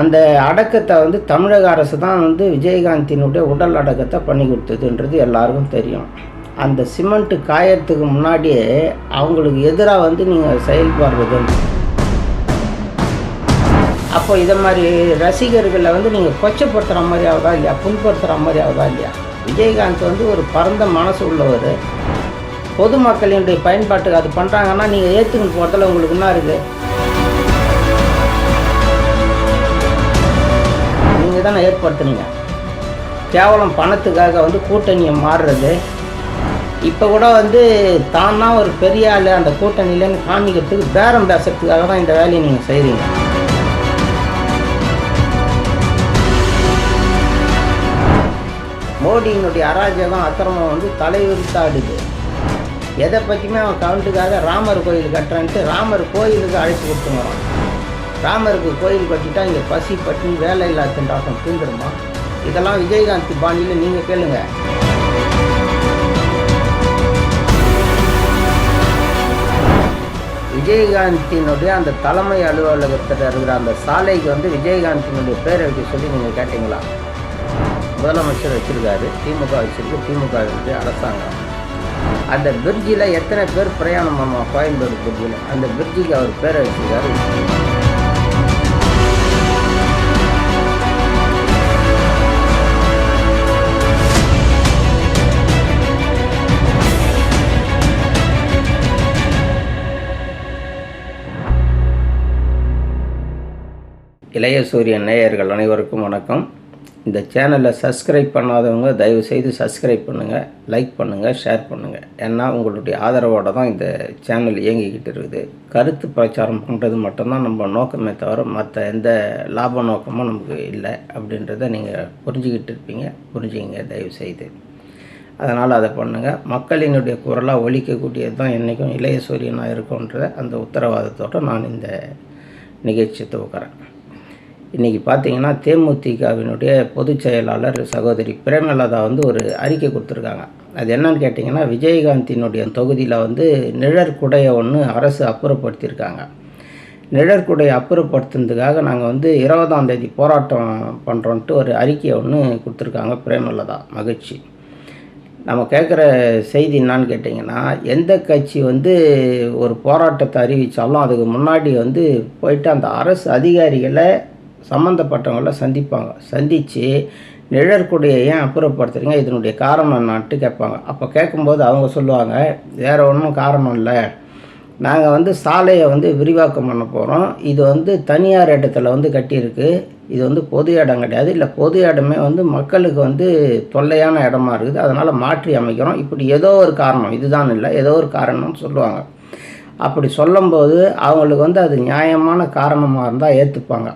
அந்த அடக்கத்தை வந்து தமிழக அரசு தான் வந்து விஜயகாந்தினுடைய உடல் அடக்கத்தை பண்ணி கொடுத்ததுன்றது எல்லாருக்கும் தெரியும். அந்த சிமெண்ட்டு காயறதுக்கு முன்னாடியே அவங்களுக்கு எதிராக வந்து நீங்கள் செயல்படுறது. அப்போ இதை மாதிரி ரசிகர்களை வந்து நீங்கள் கொச்சப்படுத்துகிற மாதிரி ஆகுதா இல்லையா, புண்படுத்துகிற மாதிரி ஆகுதா இல்லையா? விஜயகாந்த் வந்து ஒரு பரந்த மனசு உள்ளவர். பொதுமக்களினுடைய பயன்பாட்டுக்கு அது பண்ணுறாங்கன்னா நீங்கள் ஏற்றுக்கிட்டு போகிறதுல உங்களுக்கு என்ன இருக்குது? நீங்கள் தானே ஏற்படுத்துனீங்க. கேவலம் பணத்துக்காக வந்து கூட்டணியை மாறுறது. இப்போ கூட வந்து தான் தான் ஒரு பெரிய ஆள் அந்த கூட்டணியிலேருந்து காமிக்கிறதுக்கு பேரம் பேசுறதுக்காக தான் இந்த வேலையை நீங்கள் செய்கிறீங்க. மோடியினுடைய அராஜகம் அக்கிரமம் வந்து தலைவிரித்தாடுது. எதை பற்றியுமே அவன் கவுண்டுக்காக ராமர் கோயில் கட்டுறான்ட்டு ராமர் கோயிலுக்கு அழைச்சி கொடுத்துங்கிறான். ராமருக்கு கோயில் கட்டிட்டா இங்கே பசி பட்டினி வேலை இல்லாத திண்டாட்டம் தீந்துருமா? இதெல்லாம் விஜயகாந்த் பாணியில் நீங்கள் கேளுங்க. விஜயகாந்தினுடைய அந்த தலைமை அலுவலகத்தில் இருக்கிற அந்த சாலைக்கு வந்து விஜயகாந்தினுடைய பேரை வைக்க சொல்லி நீங்கள் கேட்டீங்களா? முதலமைச்சர் வச்சுருக்காரு, திமுக வச்சுருக்கு, திமுகவினுடைய அரசாங்கம். அந்த பிரிட்ஜில் எத்தனை பேர் பிரயாணம் பண்ணுவோம்? கோயம்பேடு பிரிட்ஜில் அந்த பிரிட்ஜுக்கு அவர் பேரை வச்சுருக்காரு. இளைய சூரியன் நேயர்கள் அனைவருக்கும் வணக்கம். இந்த சேனலை சப்ஸ்கிரைப் பண்ணாதவங்க தயவுசெய்து சப்ஸ்கிரைப் பண்ணுங்கள், லைக் பண்ணுங்கள், ஷேர் பண்ணுங்கள். ஏன்னா உங்களுடைய ஆதரவோடு தான் இந்த சேனல் இயங்கிக்கிட்டு இருக்குது. கருத்து பிரச்சாரம் பண்ணுறது மட்டும்தான் நம்ம நோக்கமே தவிர மற்ற எந்த லாப நோக்கமும் நமக்கு இல்லை அப்படின்றத நீங்கள் புரிஞ்சுக்கிட்டு இருப்பீங்க. புரிஞ்சுங்க தயவுசெய்து. அதனால் அதை பண்ணுங்கள். மக்களினுடைய குரலாக ஒலிக்கக்கூடியது தான் என்றைக்கும் இளைய சூரியனாக இருக்கும்ன்ற அந்த உத்தரவாதத்தோடு நான் இந்த நிகழ்ச்சி துவக்கிறேன். இன்றைக்கி பார்த்தீங்கன்னா தேமுதிகவினுடைய பொதுச் செயலாளர் சகோதரி பிரேமலதா வந்து ஒரு அறிக்கை கொடுத்துருக்காங்க. அது என்னன்னு கேட்டிங்கன்னா, விஜயகாந்தினுடைய தொகுதியில் வந்து நிழற்குடையை ஒன்று அரசு அப்புறப்படுத்தியிருக்காங்க. நிழற்குடையை அப்புறப்படுத்துனதுக்காக நாங்கள் வந்து 20ஆம் தேதி போராட்டம் பண்ணுறோன்ட்டு ஒரு அறிக்கையை ஒன்று கொடுத்துருக்காங்க பிரேமலதா. மகிழ்ச்சி. நம்ம கேட்குற செய்தி என்னான்னு கேட்டிங்கன்னா, எந்த கட்சி வந்து ஒரு போராட்டத்தை அறிவித்தாலும் அதுக்கு முன்னாடி வந்து போயிட்டு அந்த அரசு அதிகாரிகளை சம்மந்தப்பட்டவங்கள சந்தித்து நிழற்குடையை ஏன் அப்புறப்படுத்துறீங்க, இதனுடைய காரணம் என்னான்ட்டு கேட்பாங்க. அப்போ கேட்கும்போது அவங்க சொல்லுவாங்க, வேறு ஒன்றும் காரணம் இல்லை, நாங்கள் வந்து சாலையை வந்து விரிவாக்கம் பண்ண போகிறோம், இது வந்து தனியார் இடத்துல வந்து கட்டியிருக்கு, இது வந்து பொது இடம் கிடையாது, இல்லை பொது இடமே வந்து மக்களுக்கு வந்து தொல்லையான இடமா இருக்குது, அதனால் மாற்றி அமைக்கிறோம், இப்படி ஏதோ ஒரு காரணம், இதுதான் இல்லை ஏதோ ஒரு காரணம்னு சொல்லுவாங்க. அப்படி சொல்லும்போது அவங்களுக்கு வந்து அது நியாயமான காரணமாக இருந்தால் ஏற்றுப்பாங்க.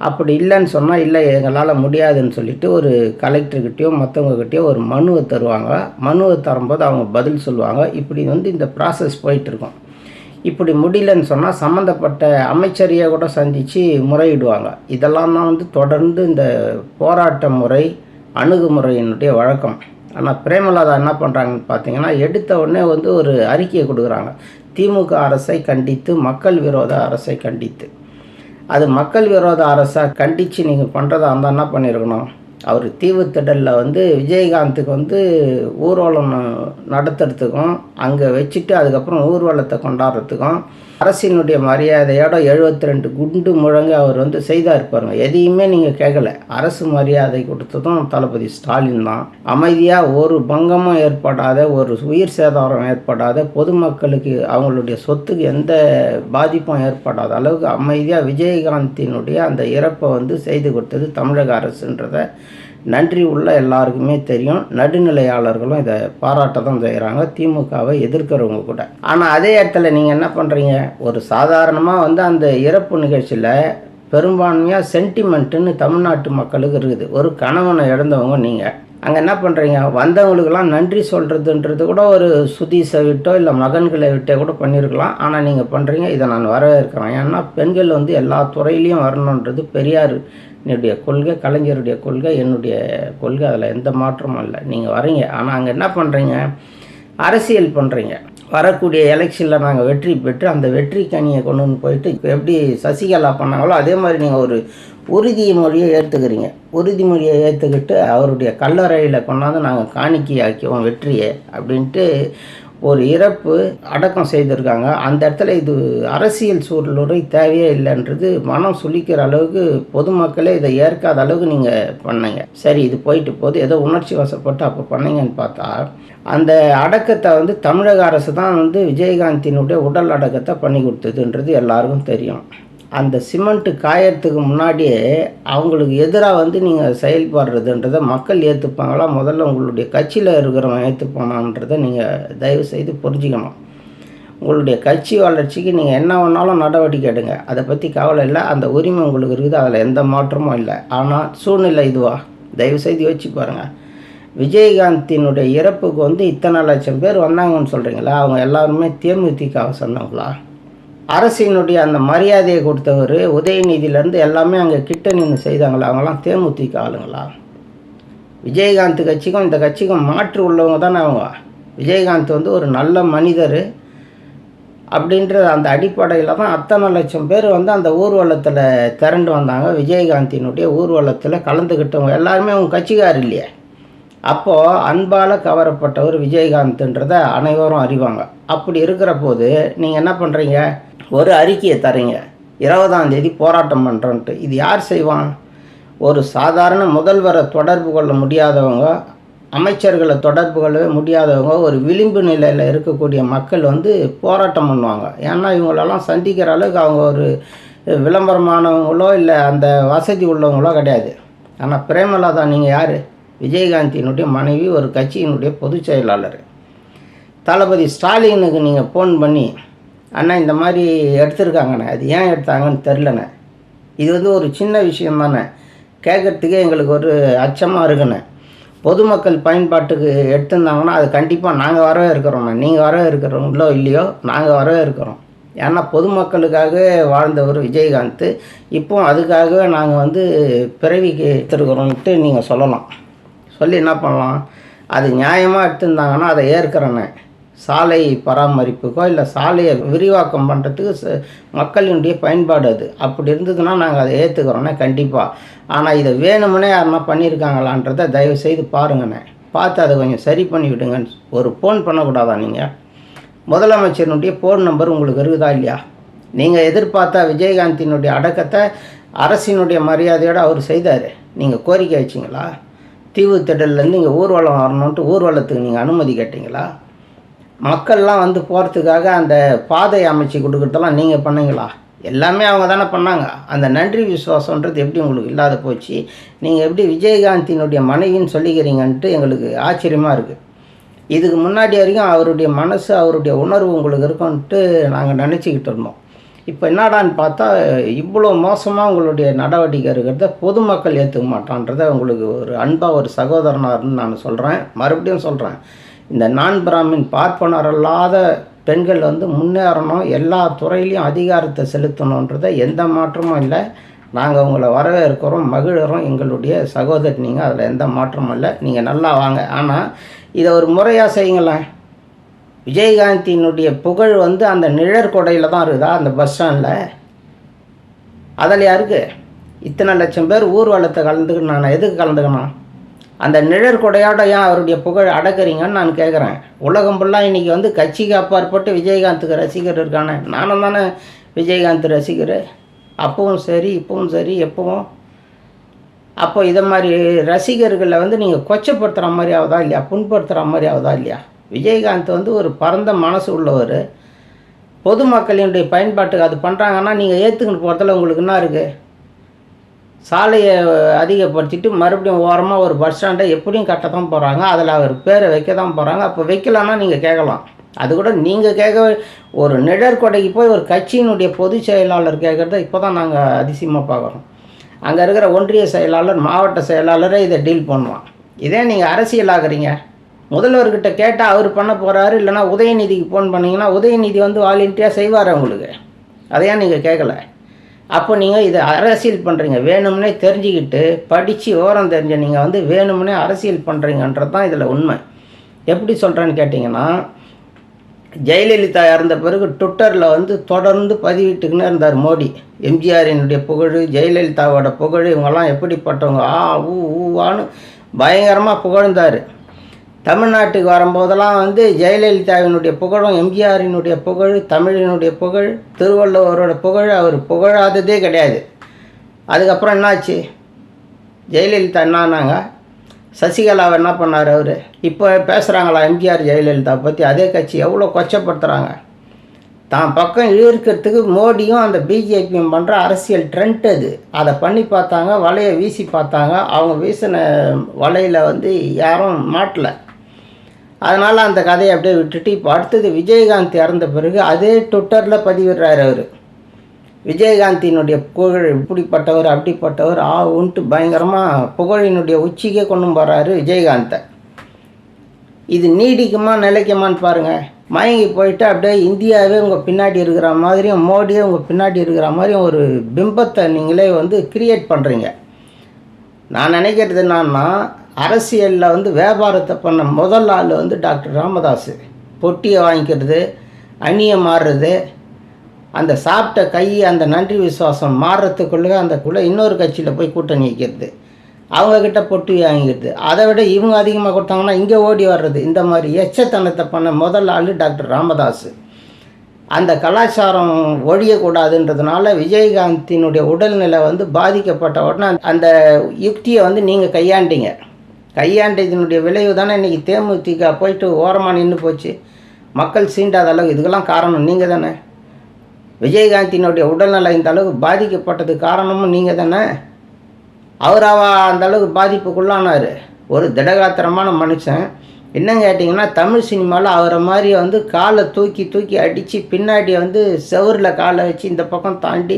அப்படி இல்லைன்னு சொன்னால், இல்லை எங்களால் முடியாதுன்னு சொல்லிவிட்டு ஒரு கலெக்டர்கிட்டையோ மற்றவங்கக்கிட்டையோ ஒரு மனுவை தருவாங்க. மனுவை தரும்போது அவங்க பதில் சொல்லுவாங்க. இப்படி வந்து இந்த ப்ராசஸ் போயிட்டுருக்கோம். இப்படி முடியலன்னு சொன்னால் சம்மந்தப்பட்ட அமைச்சரையை கூட சந்தித்து முறையிடுவாங்க. இதெல்லாம் தான் வந்து தொடர்ந்து இந்த போராட்ட முறை அணுகுமுறையினுடைய வழக்கம். ஆனால் பிரேமலதா என்ன பண்ணுறாங்கன்னு பார்த்தீங்கன்னா, எடுத்த உடனே வந்து ஒரு அறிக்கையை கொடுக்குறாங்க. திமுக அரசை கண்டித்து, மக்கள் விரோத அரசை கண்டித்து. அது மக்கள் விரோத அரசாக கண்டித்து நீங்கள் பண்ணுறதா இருந்தால் என்ன பண்ணியிருக்கணும்? அவர் தீவுத்திடலில் வந்து விஜயகாந்துக்கு வந்து ஊர்வலம் நடத்துறதுக்கும் அங்கே வச்சுட்டு அதுக்கப்புறம் ஊர்வலத்தை கொண்டாடுறதுக்கும் அரசினுடைய மரியாதையோட 72 குண்டு முழங்க அவர் வந்து செய்தா இருப்பாருங்க. எதையுமே நீங்கள் கேட்கல. அரசு மரியாதை கொடுத்ததும் தளபதி ஸ்டாலின் தான். அமைதியாக ஒரு பங்கமும் ஏற்படாத, ஒரு உயிர் சேதாரம் ஏற்படாத, பொதுமக்களுக்கு அவங்களுடைய சொத்துக்கு எந்த பாதிப்பும் ஏற்படாத அளவுக்கு அமைதியாக விஜயகாந்தினுடைய அந்த இறப்பை வந்து செய்து கொடுத்தது தமிழக அரசுன்றதை நன்றி உள்ள எல்லாருக்குமே தெரியும். நடுநிலையாளர்களும் இதை பாராட்ட தான் செய்கிறாங்க, திமுகவை எதிர்க்கிறவங்க கூட. ஆனால் அதே இடத்துல நீங்கள் என்ன பண்ணுறீங்க, ஒரு சாதாரணமாக வந்து அந்த இறப்பு நிகழ்ச்சியில் பெரும்பான்மையாக சென்டிமெண்ட்டுன்னு தமிழ்நாட்டு மக்களுக்கு இருக்குது. ஒரு கணவனை இழந்தவங்க நீங்கள் அங்கே என்ன பண்ணுறீங்க, வந்தவங்களுக்கெல்லாம் நன்றி சொல்கிறதுன்றது கூட ஒரு சுதீஷை விட்டோ இல்லை மகன்களை விட்டோ கூட பண்ணியிருக்கலாம். ஆனால் நீங்கள் பண்ணுறீங்க, இதை நான் வரவேற்கிறேன். ஏன்னா பெண்கள் வந்து எல்லா துறையிலையும் வரணுன்றது பெரியார் என்னுடைய கொள்கை, கலைஞருடைய கொள்கை, என்னுடைய கொள்கை, அதில் எந்த மாற்றமும் இல்லை. நீங்கள் வரீங்க, ஆனால் அங்கே என்ன பண்ணுறீங்க, அரசியல் பண்ணுறீங்க. வரக்கூடிய எலெக்ஷனில் நாங்கள் வெற்றி பெற்று அந்த வெற்றி கனியை கொண்டு வந்து போயிட்டு இப்போ எப்படி சசிகலா பண்ணாங்களோ அதே மாதிரி நீங்கள் ஒரு உறுதிமொழியை ஏற்றுக்கிறீங்க. உறுதிமொழியை ஏற்றுக்கிட்டு அவருடைய கல்லறையில் கொண்டாந்து நாங்கள் காணிக்கையாக்குவோம் வெற்றியை அப்படின்ட்டு ஒரு இறப்பு அடக்கம் செய்திருக்காங்க. அந்த இடத்துல இது அரசியல் சூழலுரை தேவையே இல்லைன்றது மனம் சுளிக்கிற அளவுக்கு பொதுமக்களே இதை ஏற்காத அளவுக்கு நீங்கள் பண்ணீங்க. சரி, இது போயிட்டு போது ஏதோ உணர்ச்சி வசப்பட்டு அப்போ பண்ணீங்கன்னு பார்த்தா, அந்த அடக்கத்தை தமிழக அரசு தான் விஜயகாந்தினுடைய உடல் அடக்கத்தை பண்ணி கொடுத்ததுன்றது எல்லாருக்கும் தெரியும். அந்த சிமெண்ட்டு காயறதுக்கு முன்னாடியே அவங்களுக்கு எதிராக நீங்கள் செயல்படுறதுன்றதை மக்கள் ஏற்றுப்பாங்களா, முதல்ல உங்களுடைய கட்சியில் இருக்கிறவங்க ஏற்றுப்பானான்றதை நீங்கள் தயவுசெய்து புரிஞ்சுக்கணும். உங்களுடைய கட்சி வளர்ச்சிக்கு நீங்கள் என்ன வேணாலும் நடவடிக்கை எடுங்க, அதை பற்றி கவலை இல்லை, அந்த உரிமை உங்களுக்கு இருக்குது, அதில் எந்த மாற்றமும் இல்லை. ஆனால் சூழ்நிலை இதுவா? தயவுசெய்து யோசிச்சு பாருங்கள். விஜயகாந்தினுடைய இறப்புக்கு இத்தனை லட்சம் பேர் வந்தாங்கன்னு சொல்கிறீங்களா, அவங்க எல்லாருமே தேமுதிகவை சொன்னவங்களா? அரசினுடைய அந்த மரியாதையை கொடுத்தவர் உதயநிதியிலேருந்து எல்லாமே அங்கே கிட்ட நின்று செய்தாங்களா? அவங்களாம் தேமுதிக ஆளுங்களா? விஜயகாந்த் கட்சிக்கும் இந்த கட்சிக்கும் மாற்று உள்ளவங்க தானே அவங்க. விஜயகாந்த் ஒரு நல்ல மனிதர் அப்படின்ற அந்த அடிப்படையில் தான் அத்தனை லட்சம் பேர் அந்த ஊர்வலத்தில் திரண்டு வந்தாங்க. விஜயகாந்தினுடைய ஊர்வலத்தில் கலந்துக்கிட்டவங்க எல்லாருமே அவங்க கட்சிக்கார் இல்லையே. அப்போது அன்பால் கவரப்பட்டவர் விஜயகாந்த்ன்றதை அனைவரும் அறிவாங்க. அப்படி இருக்கிற போது நீங்கள் என்ன பண்ணுறீங்க? ஒரு அறிக்கையை தரீங்க, 20ஆம் தேதி போராட்டம் பண்ணுறோன்ட்டு. இது யார் செய்வான்? ஒரு சாதாரண முதல்வரை தொடர்பு கொள்ள முடியாதவங்க, அமைச்சர்களை தொடர்பு கொள்ளவே முடியாதவங்க, ஒரு விளிம்பு நிலையில் இருக்கக்கூடிய மக்கள் போராட்டம் பண்ணுவாங்க. ஏன்னா இவங்களெல்லாம் சந்திக்கிற அளவுக்கு அவங்க ஒரு விளம்பரமானவங்களோ இல்லை அந்த வசதி உள்ளவங்களோ கிடையாது. ஆனால் பிரேமலதா நீங்கள் யார்? விஜயகாந்தினுடைய மனைவி, ஒரு கட்சியினுடைய பொதுச் செயலாளர். தளபதி ஸ்டாலினுக்கு நீங்கள் ஃபோன் பண்ணி, அண்ணா இந்த மாதிரி எடுத்திருக்காங்கண்ணே, அது ஏன் எடுத்தாங்கன்னு தெரிலண்ணே, இது ஒரு சின்ன விஷயம் தானே, கேட்குறதுக்கே எங்களுக்கு ஒரு அச்சமாக இருக்குண்ணே, பொதுமக்கள் பயன்பாட்டுக்கு எடுத்திருந்தாங்கன்னா அது கண்டிப்பாக நாங்கள் வரவே இருக்கிறோண்ணே, நீங்கள் வரவே இருக்கிறோங்களோ இல்லையோ நாங்கள் வரவே இருக்கிறோம். ஏன்னா பொதுமக்களுக்காக வாழ்ந்தவர் விஜயகாந்த், இப்போ அதுக்காகவே நாங்கள் பிறவிக்கு எடுத்துருக்குறோன்ட்டு நீங்கள் சொல்லலாம். சொல்லி என்ன பண்ணலாம்? அது நியாயமாக எடுத்திருந்தாங்கன்னா அதை ஏற்கிறேன்னே. சாலை பராமரிப்புக்கோ இல்லை சாலையை விரிவாக்கம் பண்ணுறதுக்கு மக்களினுடைய பயன்பாடு அது. அப்படி இருந்ததுன்னா நாங்கள் அதை ஏற்றுக்கிறோன்னே கண்டிப்பாக. ஆனால் இதை வேணுமுன்னே யாருன்னா பண்ணியிருக்காங்களான்றதை தயவுசெய்து பாருங்கண்ணே, பார்த்து அதை கொஞ்சம் சரி பண்ணி விடுங்கன்னு ஒரு ஃபோன் பண்ணக்கூடாதா? நீங்கள் முதலமைச்சரினுடைய ஃபோன் நம்பர் உங்களுக்கு இருக்குதா இல்லையா? நீங்கள் எதிர்பார்த்தா விஜயகாந்தினுடைய அடக்கத்தை அரசினுடைய மரியாதையோடு அவர் செய்தார், நீங்கள் கோரிக்கை வச்சிங்களா? தீவு திடல்லேருந்து இங்கே ஊர்வலம் வரணுன்ட்டு ஊர்வலத்துக்கு நீங்கள் அனுமதி கேட்டிங்களா? மக்கள்லாம் போகிறதுக்காக அந்த பாதையை அமைச்சு கொடுக்குறதெல்லாம் நீங்கள் பண்ணீங்களா? எல்லாமே அவங்க தானே பண்ணாங்க. அந்த நன்றி விசுவாசன்றது எப்படி உங்களுக்கு இல்லாத போச்சு? நீங்கள் எப்படி விஜயகாந்தினுடைய மனைவின்னு சொல்லிக்கிறீங்கன்ட்டு எங்களுக்கு ஆச்சரியமாக இருக்குது. இதுக்கு முன்னாடி வரைக்கும் அவருடைய மனசு, அவருடைய உணர்வு உங்களுக்கு இருக்குன்ட்டு நாங்கள் நினச்சிக்கிட்டு இருந்தோம். இப்போ என்னடான்னு பார்த்தா இவ்வளோ மோசமாக உங்களுடைய நடவடிக்கை இருக்கிறத பொதுமக்கள் ஏற்றுக்க மாட்டான்றதை உங்களுக்கு ஒரு அன்பாக ஒரு சகோதரனார்னு நான் சொல்கிறேன். மறுபடியும் சொல்கிறேன், இந்த நான் பிராமின் பார்ப்பனர் அல்லாத பெண்கள் முன்னேறணும், எல்லா துறையிலையும் அதிகாரத்தை செலுத்தணுன்றதை எந்த மாற்றமும் இல்லை. நாங்கள் உங்களை வரவேற்கிறோம், மகிழறோம், எங்களுடைய சகோதரி நீங்கள், அதில் எந்த மாற்றமும் இல்லை. நீங்கள் நல்லா வாங்க. ஆனால் இதை ஒரு முறையாக செய்யுங்களேன். விஜயகாந்தினுடைய புகழ் அந்த நிழற்கொடையில் தான் இருக்குதா அந்த பஸ் ஸ்டாண்டில்? அதில் யாருக்கு இத்தனை லட்சம் பேர் ஊர்வலத்தை கலந்துக்கணும்? நான் எதுக்கு கலந்துக்கணும்? அந்த நிழற்கொடையோட ஏன் அவருடைய புகழ் அடக்குறீங்கன்னு நான் கேட்குறேன். உலகம் ஃபுல்லாக இன்றைக்கி கட்சிக்கு அப்பாற்பட்டு விஜயகாந்துக்கு ரசிகர் இருக்கானே. நானும் தானே விஜயகாந்த் ரசிகர், அப்பவும் சரி இப்பவும் சரி எப்பவும். அப்போ இதை மாதிரி ரசிகர்களை நீங்கள் கொச்சப்படுத்துகிற மாதிரி ஆகுதா இல்லையா? புண்படுத்துகிற மாதிரி ஆகுதா இல்லையா? விஜயகாந்த் ஒரு பரந்த மனசு உள்ளவர், பொதுமக்களினுடைய பயன்பாட்டுக்கு அது பண்ணுறாங்கன்னா நீங்கள் ஏற்றுக்கிட்டு போகிறதுல உங்களுக்கு என்ன இருக்குது? சாலையை அதிகப்படுத்திட்டு மறுபடியும் ஓரமாக ஒரு பஸ் ஸ்டாண்டை எப்படியும் கட்ட தான் போகிறாங்க, அதில் அவர் பேரை வைக்க தான் போகிறாங்க. அப்போ வைக்கலான்னா நீங்கள் கேட்கலாம். அது கூட நீங்கள் கேட்க, ஒரு நிழற்கொடைக்கு போய் ஒரு கட்சியினுடைய பொதுச் செயலாளர் கேட்குறத இப்போ தான் நாங்கள் அதிசயமாக பார்க்குறோம். அங்கே இருக்கிற ஒன்றிய செயலாளர், மாவட்ட செயலாளரே இதை டீல் பண்ணுவான். இதே நீங்கள் அரசியலாகிறீங்க, முதல்வர்கிட்ட கேட்டால் அவர் பண்ண போகிறாரு, இல்லைனா உதயநிதிக்கு ஃபோன் பண்ணிங்கன்னா உதயநிதி வாலண்டியாக செய்வார் உங்களுக்கு. அதையா நீங்கள் கேட்கல? அப்போ நீங்கள் இதை அரசியல் பண்ணுறீங்க, வேணும்னே தெரிஞ்சுக்கிட்டு படித்து விவரம் தெரிஞ்ச நீங்கள் வேணும்னே அரசியல் பண்ணுறீங்கன்றது தான் இதில் உண்மை. எப்படி சொல்கிறேன்னு கேட்டிங்கன்னா, ஜெயலலிதா இறந்த பிறகு ட்விட்டரில் வந்து தொடர்ந்து பதிவிட்டுக்கினே இருந்தார் மோடி. எம்ஜிஆரினுடைய புகழ், ஜெயலலிதாவோட புகழ், இவங்கெல்லாம் எப்படிப்பட்டவங்க, ஊவான்னு பயங்கரமாக புகழ்ந்தார். தமிழ்நாட்டுக்கு வரும்போதெல்லாம் வந்து ஜெயலலிதாவினுடைய புகழும், எம்ஜிஆரினுடைய புகழ், தமிழினுடைய புகழ், திருவள்ளுவரோட புகழ் அவர் புகழாததே கிடையாது. அதுக்கப்புறம் என்னாச்சு, ஜெயலலிதா என்னானாங்க, சசிகலாவை என்ன பண்ணார் அவர்? இப்போ பேசுகிறாங்களா எம்ஜிஆர் ஜெயலலிதா பற்றி? அதே கட்சி எவ்வளோ கொச்சப்படுத்துகிறாங்க. தான் பக்கம் இழுக்கிறதுக்கு மோடியும் அந்த பிஜேபியும் பண்ணுற அரசியல் ட்ரெண்ட் அது. அதை பண்ணி பார்த்தாங்க, வலையை வீசி பார்த்தாங்க. அவங்க வீசின வலையில் வந்து யாரும் மாட்டலை. அதனால் அந்த கதையை அப்படியே விட்டுட்டு இப்போ அடுத்தது விஜயகாந்த் இறந்த பிறகு அதே ட்விட்டரில் பதிவிடுறாரு அவர். விஜயகாந்தினுடைய புகழ் இப்படிப்பட்டவர் அப்படிப்பட்டவர் உன்ட்டு பயங்கரமாக புகழினுடைய உச்சிக்கே கொண்டு போகிறாரு விஜயகாந்தை. இது நீடிக்குமா நிலைக்குமான்னு பாருங்கள். மயங்கி போயிட்டு அப்படியே இந்தியாவே உங்கள் பின்னாடி இருக்கிற மாதிரியும், மோடியே உங்கள் பின்னாடி இருக்கிற மாதிரியும் ஒரு பிம்பத்தை நீங்களே வந்து கிரியேட் பண்ணுறீங்க. நான் நினைக்கிறது என்னன்னா, அரசியலில் வந்து வியாபாரத்தை பண்ண முதல் ஆள் வந்து டாக்டர் ராமதாஸ். பொட்டியை வாங்கிக்கிறது, அணியை மாறுறது, அந்த சாப்பிட்ட கை, அந்த நன்றி விசுவாசம் மாறுறதுக்குள்ளே அந்தக்குள்ளே இன்னொரு கட்சியில் போய் கூட்டணி வைக்கிறது, அவங்கக்கிட்ட பொட்டி வாங்கிக்கிறது. அதை விட இவங்க அதிகமாக கொடுத்தாங்கன்னா இங்கே ஓடி வர்றது. இந்த மாதிரி எச்சத்தனத்தை பண்ண முதல் ஆள் டாக்டர் ராமதாஸ். அந்த கலாச்சாரம் ஒழியக்கூடாதுன்றதுனால விஜயகாந்தினுடைய உடல்நிலை வந்து பாதிக்கப்பட்ட உடனே அந்த யுக்தியை வந்து நீங்கள் கையாண்டீங்க. கையாண்டதினுடைய விளைவு தானே இன்றைக்கி தேமுதிக போயிட்டு ஓரமாக நின்று போச்சு. மக்கள் சீண்டாத அளவு இதுக்கெல்லாம் காரணம் நீங்கள் தானே. விஜயகாந்தினுடைய உடல்நலை இந்த அளவுக்கு பாதிக்கப்பட்டதுக்கு காரணமும் நீங்கள் தானே. அவராவா அந்த அளவுக்கு பாதிப்புக்குள்ளானார். ஒரு திடகாத்திரமான மனுஷன். என்னங்க கேட்டிங்கன்னா, தமிழ் சினிமாவில் அவரை மாதிரி வந்து காலை தூக்கி தூக்கி அடித்து பின்னாடி வந்து செவரில் காலை வச்சு இந்த பக்கம் தாண்டி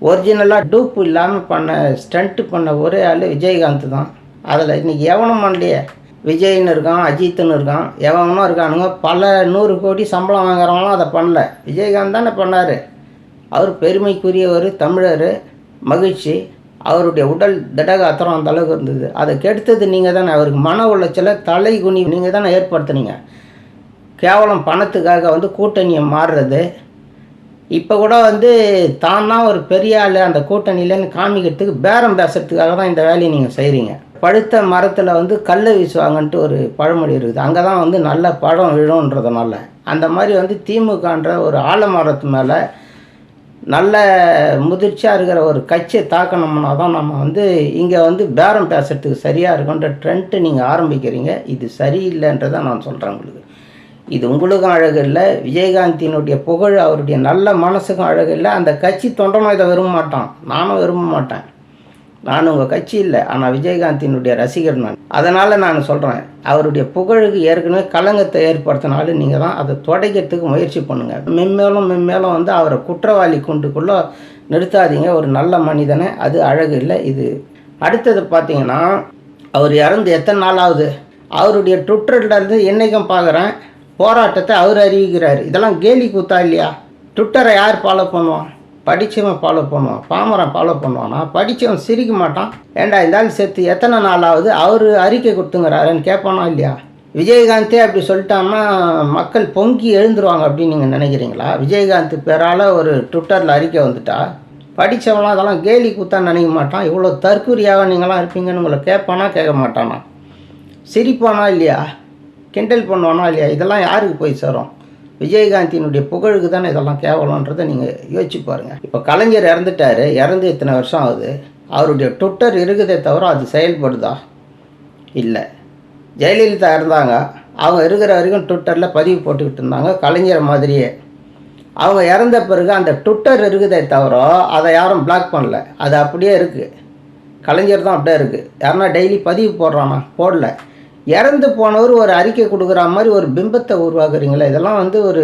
ஒரிஜினலாக டூப்பு இல்லாமல் பண்ண ஸ்டண்ட்டு பண்ண ஒரே ஆள் விஜயகாந்த் தான். அதில் இன்றைக்கி எவனும் பண்ணலையே. விஜய்னு இருக்கான், அஜித்துன்னு இருக்கான், எவனும் இருக்கானுங்க. பல 100 கோடி சம்பளம் வாங்குறவங்களும் அதை பண்ணல. விஜயகாந்த் தானே பண்ணார். அவர் பெருமைக்குரியவர், தமிழர், மகிழ்ச்சி. அவருடைய உடல் திடகாத்திரம் அந்த அளவுக்கு இருந்தது. அதை கெடுத்தது நீங்கள் தானே. அவருக்கு மன உளைச்சலை தலை குனி நீங்கள் தானே ஏற்படுத்துனீங்க. கேவலம் பணத்துக்காக வந்து கூட்டணியை மாறுறது. இப்போ கூட வந்து தான் ஒரு பெரிய ஆள் அந்த கூட்டணியிலன்னு காமிக்கிறதுக்கு, பேரம் பேசுறதுக்காக தான் இந்த வேலையை நீங்கள் செய்கிறீங்க. பழுத்த மரத்தில் வந்து கல்லை வீசுவாங்கன்ட்டு ஒரு பழமொழி இருக்குது. அங்கே தான் வந்து நல்ல பழம் விழுன்றதுனால அந்த மாதிரி வந்து திமுகன்ற ஒரு ஆலமரத்து மேலே நல்ல முதிர்ச்சியாக இருக்கிற ஒரு கட்சியை தாக்கணும்னா தான் நம்ம வந்து இங்கே வந்து பேரம் பேசுகிறதுக்கு சரியாக இருக்குன்ற ட்ரெண்ட்டு நீங்கள் ஆரம்பிக்கிறீங்க. இது சரியில்லைன்றதை நான் சொல்கிறேன் உங்களுக்கு. இது உங்களுக்கும் அழகு இல்லை, விஜயகாந்தினுடைய புகழ் அவருடைய நல்ல மனசுக்கும் அழகு இல்லை. அந்த கட்சி தொண்டனும் இதை விரும்ப மாட்டான், நானும் விரும்ப மாட்டேன். நான் உங்கள் கட்சி இல்லை, ஆனால் விஜயகாந்தினுடைய ரசிகர் நான். அதனால் நான் சொல்கிறேன், அவருடைய புகழுக்கு ஏற்கனவே களங்கத்தை ஏற்படுத்தினாலும் நீங்கள் தான் அதை துடைக்கிறதுக்கு முயற்சி பண்ணுங்கள். மென்மேலும் வந்து அவரை குற்றவாளி கொண்டுக்குள்ளே நிறுத்தாதீங்க. ஒரு நல்ல மனிதனை, அது அழகு இல்லை. இது அடுத்தது பார்த்தீங்கன்னா, அவர் இறந்து எத்தனை நாள் ஆகுது? அவருடைய ட்விட்டர்லேருந்து என்றைக்கும் பார்க்குறேன் போராட்டத்தை அவர் அறிவிக்கிறார். இதெல்லாம் கேலி கூத்தா இல்லையா? ட்விட்டரை யார் ஃபாலோ பண்ணுவான்? படித்தவன் ஃபாலோ பண்ணுவான், பாமரன் ஃபாலோ பண்ணுவானா? படித்தவன் சிரிக்க மாட்டான். ஏண்டா இருந்தாலும் சேர்த்து எத்தனை நாளாவது அவர் அறிக்கை கொடுத்துங்கிறாருன்னு கேட்பானா இல்லையா? விஜயகாந்தே அப்படி சொல்லிட்டான்னா மக்கள் பொங்கி எழுந்துருவாங்க அப்படின்னு நீங்கள் நினைக்கிறீங்களா? விஜயகாந்த் பேரால் ஒரு ட்விட்டரில் அறிக்கை வந்துட்டா படித்தவங்களாம் அதெல்லாம் கேலி கூத்தான்னு நினைக்க மாட்டான். இவ்வளோ தற்கூரியாக நீங்களாம் இருப்பீங்கன்னு உங்களை கேட்பானா கேட்க மாட்டானா? சிரிப்பானா இல்லையா? கிண்டல் பண்ணுவானா இல்லையா? இதெல்லாம் யாருக்கு போய் சேரும்? விஜயகாந்தினுடைய புகழுக்கு தானே இதெல்லாம் கேவலன்றதை நீங்கள் யோசிச்சு பாருங்கள். இப்போ கலைஞர் இறந்துட்டார், இறந்து இத்தனை வருஷம் ஆகுது. அவருடைய ட்விட்டர் இருக்குதே தவிர அது செயல்படுதா? இல்லை. ஜெயலலிதா இருந்தாங்க, அவங்க இருக்கிற வரைக்கும் ட்விட்டரில் பதிவு போட்டுக்கிட்டு இருந்தாங்க கலைஞர் மாதிரியே. அவங்க இறந்த பிறகு அந்த ட்விட்டர் இருக்குதே தவிர அதை யாரும் பிளாக் பண்ணல, அது அப்படியே இருக்குது. கலைஞர் தான் அப்படியே இருக்குது. யாருன்னா டெய்லி பதிவு போடுறானா? போடல. இறந்து போனவர் ஒரு அறிக்கை கொடுக்குற மாதிரி ஒரு பிம்பத்தை உருவாக்குறீங்களே, இதெல்லாம் வந்து ஒரு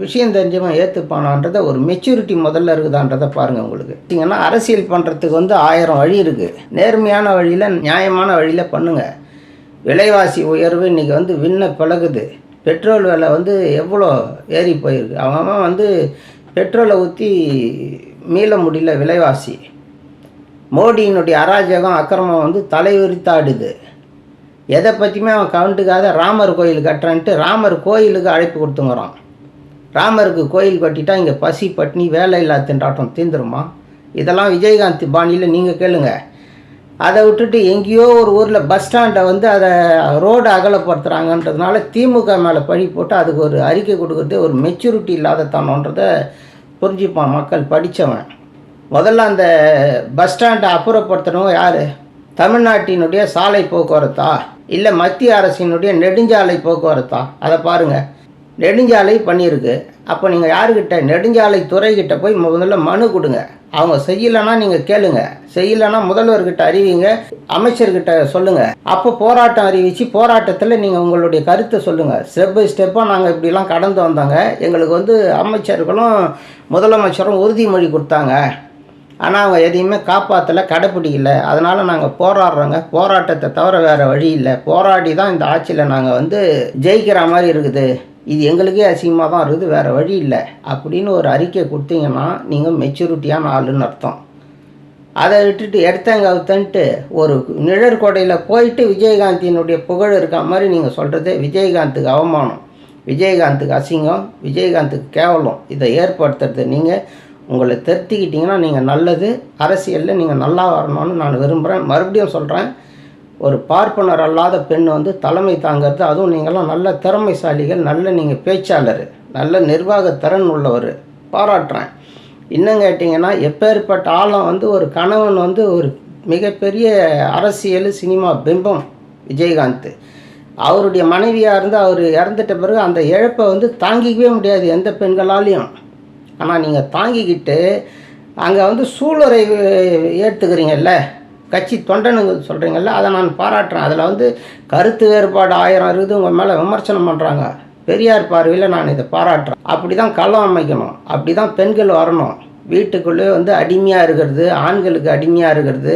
விஷயம் தெரிஞ்சவன் ஏற்றுப்பானான்றதை, ஒரு மெச்சூரிட்டி முதல்ல இருக்குதான்றதை பாருங்கள். உங்களுக்கு பார்த்தீங்கன்னா அரசியல் பண்ணுறதுக்கு வந்து 1000 வழி இருக்குது. நேர்மையான வழியில், நியாயமான வழியில் பண்ணுங்கள். விலைவாசி உயர்வு இன்றைக்கி வந்து விண்ண பிளகுது. பெட்ரோல் விலை வந்து எவ்வளோ ஏறி போயிருக்கு. அவங்க வந்து பெட்ரோலை ஊற்றி மீள முடியல விலைவாசி. மோடியினுடைய அராஜகம், அக்கிரமம் வந்து தலைவிரித்தாடுது. எதை பற்றியுமே அவன் கவுண்டுக்காக ராமர் கோயில் கட்டுறான்ட்டு ராமர் கோயிலுக்கு அழைப்பு கொடுத்துங்கிறான். ராமருக்கு கோயில் கட்டிட்டா இங்கே பசி பட்னி வேலை இல்லா திண்டாட்டம் தீந்துருமா? இதெல்லாம் விஜயகாந்த் பாணியில் நீங்கள் கேளுங்க. அதை விட்டுட்டு எங்கேயோ ஒரு ஊரில் பஸ் ஸ்டாண்டை வந்து அதை ரோடு அகலப்படுத்துகிறாங்கன்றதுனால திமுக மேலே பழி போட்டு அதுக்கு ஒரு அறிக்கை கொடுக்குறது ஒரு மெச்சூரிட்டி இல்லாத தானோன்றதை புரிஞ்சுப்பான் மக்கள் படித்தவன். முதல்ல அந்த பஸ் ஸ்டாண்டை அப்புறப்படுத்தணும் யார்? தமிழ்நாட்டினுடைய சாலை போக்குவரத்தா இல்லை மத்திய அரசினுடைய நெடுஞ்சாலை போக்குவரத்தா? அதை பாருங்கள். நெடுஞ்சாலை பண்ணியிருக்கு. அப்போ நீங்கள் யாருக்கிட்ட? நெடுஞ்சாலை துறைக்கிட்ட போய் முதல்ல மனு கொடுங்க. அவங்க செய்யலைன்னா நீங்கள் கேளுங்க, செய்யலைன்னா முதல்வர்கிட்ட அறிவிங்க, அமைச்சர்கிட்ட சொல்லுங்கள். அப்போ போராட்டம் அறிவித்து போராட்டத்தில் நீங்கள் உங்களுடைய கருத்தை சொல்லுங்கள். ஸ்டெப் பை ஸ்டெப்பாக நாங்கள் இப்படிலாம் கடந்து வந்தாங்க, எங்களுக்கு வந்து அமைச்சர்களும் முதலமைச்சரும் உறுதிமொழி கொடுத்தாங்க, ஆனால் அவங்க எதையுமே காப்பாற்றலை, கடைப்பிடிக்கல, அதனால் நாங்கள் போராடுறோங்க, போராட்டத்தை தவிர வேறு வழி இல்லை, போராடி தான் இந்த ஆட்சியில் நாங்கள் வந்து ஜெயிக்கிற மாதிரி இருக்குது, இது எங்களுக்கே அசிங்கமாக தான் இருக்குது, வேறு வழி இல்லை அப்படின்னு ஒரு அறிக்கை கொடுத்தீங்கன்னா நீங்கள் மெச்சூரிட்டியான ஆளுன்னு அர்த்தம். அதை விட்டுட்டு எடுத்தங்க அவுத்தன்ட்டு ஒரு நிழற்கொடையில் போயிட்டு விஜயகாந்தினுடைய புகழ் இருக்க மாதிரி நீங்கள் சொல்கிறது விஜயகாந்துக்கு அவமானம், விஜயகாந்துக்கு அசிங்கம், விஜயகாந்துக்கு கேவலம். இதை ஏற்படுத்துறது நீங்கள் உங்களை திருத்திக்கிட்டிங்கன்னா நீங்கள் நல்லது. அரசியலில் நீங்கள் நல்லா வரணும்னு நான் விரும்புகிறேன். மறுபடியும் சொல்கிறேன், ஒரு பார்ப்பனர் அல்லாத பெண் வந்து தலைமை தாங்கிறது, அதுவும் நீங்கள்லாம் நல்ல திறமைசாலிகள், நல்ல நீங்கள் பேச்சாளர், நல்ல நிர்வாக திறன் உள்ளவர், பாராட்டுறேன். இன்னும் கேட்டிங்கன்னா எப்பேற்பட்ட ஆழம் வந்து ஒரு கணவன் வந்து ஒரு மிகப்பெரிய அரசியல் சினிமா பிம்பம் விஜயகாந்த். அவருடைய மனைவியாக இருந்து அவர் இறந்துட்ட பிறகு அந்த இழப்பை வந்து தாங்கிக்கவே முடியாது எந்த பெண்களாலையும். ஆனால் நீங்கள் தாங்கிக்கிட்டு அங்கே வந்து சூளுரை ஏற்றுக்கிறீங்கல்ல, கட்சி தொண்டனுங்க சொல்கிறீங்கல்ல, அதை நான் பாராட்டுறேன். அதில் வந்து கருத்து வேறுபாடு 1000 இருக்குது, உங்கள் மேலே விமர்சனம் பண்ணுறாங்க. பெரியார் பார்வையில் நான் இதை பாராட்டுறேன். அப்படி தான் களம் அமைக்கணும், அப்படி தான் பெண்கள் வரணும். வீட்டுக்குள்ளே வந்து அடிமையாக இருக்கிறது, ஆண்களுக்கு அடிமையாக இருக்கிறது,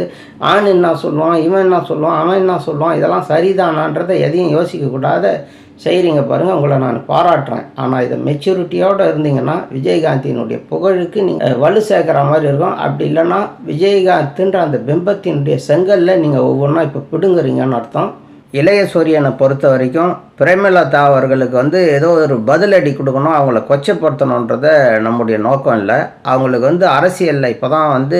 ஆண் என்ன சொல்லுவான், இவன் என்ன சொல்லுவான், அவன் என்ன சொல்லுவான், இதெல்லாம் சரிதானான்றதை எதையும் யோசிக்கக்கூடாத செய்கிறீங்க பாருங்கள், உங்களை நான் பாராட்டுறேன். ஆனால் இதை மெச்சூரிட்டியோடு இருந்தீங்கன்னா விஜயகாந்தினுடைய புகழுக்கு நீங்கள் வலு சேர்க்குற மாதிரி இருக்கும். அப்படி இல்லைன்னா விஜயகாந்த்ன்ற அந்த பிம்பத்தினுடைய செங்கலில் நீங்கள் ஒவ்வொன்றா இப்போ பிடுங்குறீங்கன்னு அர்த்தம். இளைய சூரியனை பொறுத்த வரைக்கும் பிரேமலதா அவர்களுக்கு வந்து ஏதோ ஒரு பதிலடி கொடுக்கணும், அவங்கள கொச்சப்படுத்தணுன்றத நம்முடைய நோக்கம் இல்லை. அவங்களுக்கு வந்து அரசியலில் இப்போ தான் வந்து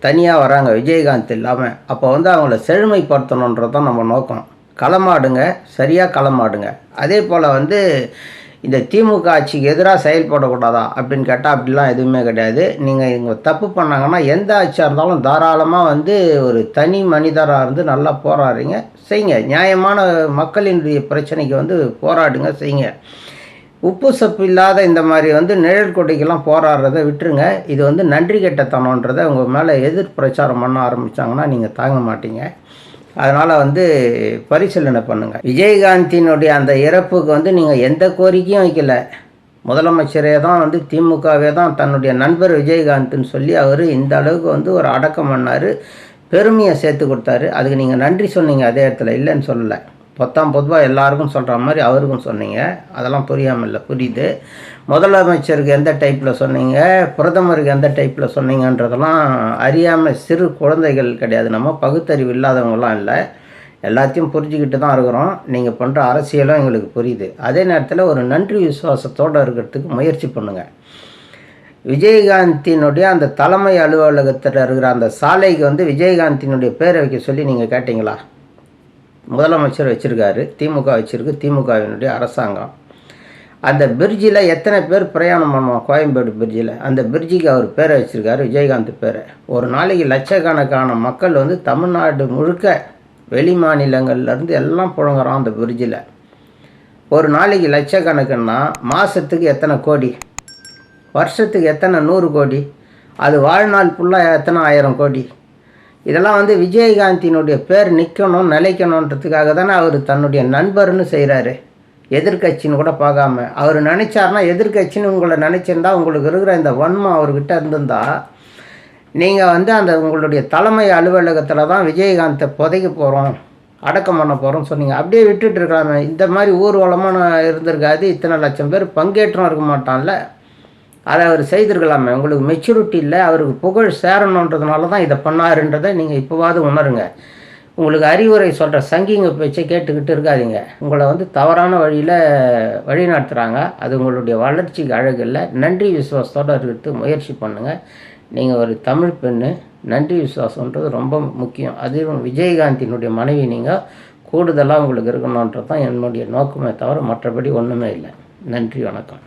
தனியாக வராங்க விஜயகாந்த் இல்லாமல். அப்போ வந்து அவங்கள செழுமைப்படுத்தணுன்றது தான் நம்ம நோக்கம். களமாடுங்க, சரியாக களமாடுங்க. அதே போல் வந்து இந்த திமுக ஆட்சிக்கு எதிராக செயல்படக்கூடாதா அப்படின்னு கேட்டால் அப்படிலாம் எதுவுமே கிடையாது. நீங்கள் இவங்க தப்பு பண்ணாங்கன்னா எந்த ஆட்சியாக இருந்தாலும் தாராளமாக வந்து ஒரு தனி மனிதராக இருந்து நல்லா போராடுறீங்க, செய்யுங்க. நியாயமான மக்களினுடைய பிரச்சனைக்கு வந்து போராடுங்க, செய்யுங்க. உப்பு சப்பு இல்லாத இந்த மாதிரி வந்து நிழற்கொடைக்கெல்லாம் போராடுறதை விட்டுருங்க. இது வந்து நன்றி கெட்டத்தனன்றதை உங்கள் மேலே எதிர் பிரச்சாரம் பண்ண ஆரம்பித்தாங்கன்னா நீங்கள் தாங்க மாட்டீங்க. அதனால் வந்து பரிசீலனை பண்ணுங்கள். விஜயகாந்தினுடைய அந்த இறப்புக்கு வந்து நீங்கள் எந்த கோரிக்கையும் வைக்கல. முதலமைச்சரே தான் வந்து திமுகவே தான் தன்னுடைய நண்பர் விஜயகாந்த்னு சொல்லி அவர் இந்த அளவுக்கு வந்து ஒரு அடக்கம் பண்ணார், பெருமையை சேர்த்து கொடுத்தாரு. அதுக்கு நீங்கள் நன்றி சொன்னீங்க, அதே இடத்துல இல்லைன்னு சொல்லலை. பொதுவாக எல்லாருக்கும் சொல்கிற மாதிரி அவருக்கும் சொன்னீங்க. அதெல்லாம் புரியாமல் இல்லை, புரியுது. முதலமைச்சருக்கு எந்த டைப்பில் சொன்னீங்க, பிரதமருக்கு எந்த டைப்பில் சொன்னீங்கன்றதெல்லாம் அறியாமல் சிறு குழந்தைகள் கிடையாது, நம்ம பகுத்தறிவு இல்லாதவங்களாம் இல்லை, எல்லாத்தையும் புரிஞ்சுக்கிட்டு தான் இருக்கிறோம். நீங்கள் பண்ணுற அரசியலும் எங்களுக்கு புரியுது. அதே நேரத்தில் ஒரு நன்றி விசுவாசத்தோடு இருக்கிறதுக்கு முயற்சி பண்ணுங்கள். விஜயகாந்தினுடைய அந்த தலைமை அலுவலகத்தில் இருக்கிற அந்த சாலைக்கு வந்து விஜயகாந்தினுடைய பேரை வைக்க சொல்லி நீங்கள் கேட்டிங்களா? முதலமைச்சர் வச்சுருக்காரு, திமுக வச்சுருக்கு, திமுகவினுடைய அரசாங்கம். அந்த பிரிட்ஜில் எத்தனை பேர் பிரயாணம் பண்ணுவோம், கோயம்பேடு பிரிட்ஜில், அந்த பிரிட்ஜுக்கு அவர் பேரை வச்சுருக்காரு, விஜயகாந்த் பேரை. ஒரு நாளைக்கு லட்சக்கணக்கான மக்கள் வந்து தமிழ்நாடு முழுக்க வெளி மாநிலங்கள்லேருந்து எல்லாம் புழங்குறோம் அந்த பிரிட்ஜில். ஒரு நாளைக்கு லட்சக்கணக்குன்னா மாதத்துக்கு எத்தனை கோடி, வருஷத்துக்கு எத்தனை 100 கோடி, அது வாழ்நாள் ஃபுல்லாக எத்தனை 1000 கோடி. இதெல்லாம் வந்து விஜயகாந்தினுடைய பேர் நிற்கணும், நிலைக்கணுன்றதுக்காக தானே அவர் தன்னுடைய நண்பர்னு செய்கிறாரு, எதிர்கட்சின்னு கூட பார்க்காம. அவர் நினச்சார்னா எதிர்கட்சின்னு உங்களை நினச்சிருந்தா, உங்களுக்கு இருக்கிற இந்த வன்மம் அவர்கிட்ட இருந்திருந்தா, நீங்கள் வந்து அந்த உங்களுடைய தலைமை அலுவலகத்தில் தான் விஜயகாந்தை புதைக்க போகிறோம், அடக்கம் பண்ண போகிறோம்னு சொன்னீங்க. அப்படியே விட்டுட்டு இருக்கலாமே. இந்த மாதிரி ஊர்வலமாக இருந்திருக்காது, இத்தனை லட்சம் பேர் பங்கேற்றும் இருக்க மாட்டான்ல, அதை அவர் செய்திருக்கலாமே. உங்களுக்கு மெச்சூரிட்டி இல்லை, அவருக்கு புகழ் சேரணுன்றதுனால தான் இதை பண்ணாருன்றதை நீங்கள் இப்போவாது உணருங்க. உங்களுக்கு அறிவுரை சொல்கிற சங்கிங்க பேச்சை கேட்டுக்கிட்டு இருக்காதீங்க. உங்களை வந்து தவறான வழியில் வழி நடத்துகிறாங்க. அது உங்களுடைய வளர்ச்சிக்கு அழகு இல்லை. நன்றி விசுவாசத்தோடு இருக்கிறதுக்கு முயற்சி பண்ணுங்கள். நீங்கள் ஒரு தமிழ் பெண்ணு. நன்றி விசுவாசன்றது ரொம்ப முக்கியம். அதுவும் விஜயகாந்தினுடைய மனைவி நீங்கள் கூடுதலாக உங்களுக்கு இருக்கணுன்றது தான் என்னுடைய நோக்கமே தவிர மற்றபடி ஒன்றுமே இல்லை. நன்றி, வணக்கம்.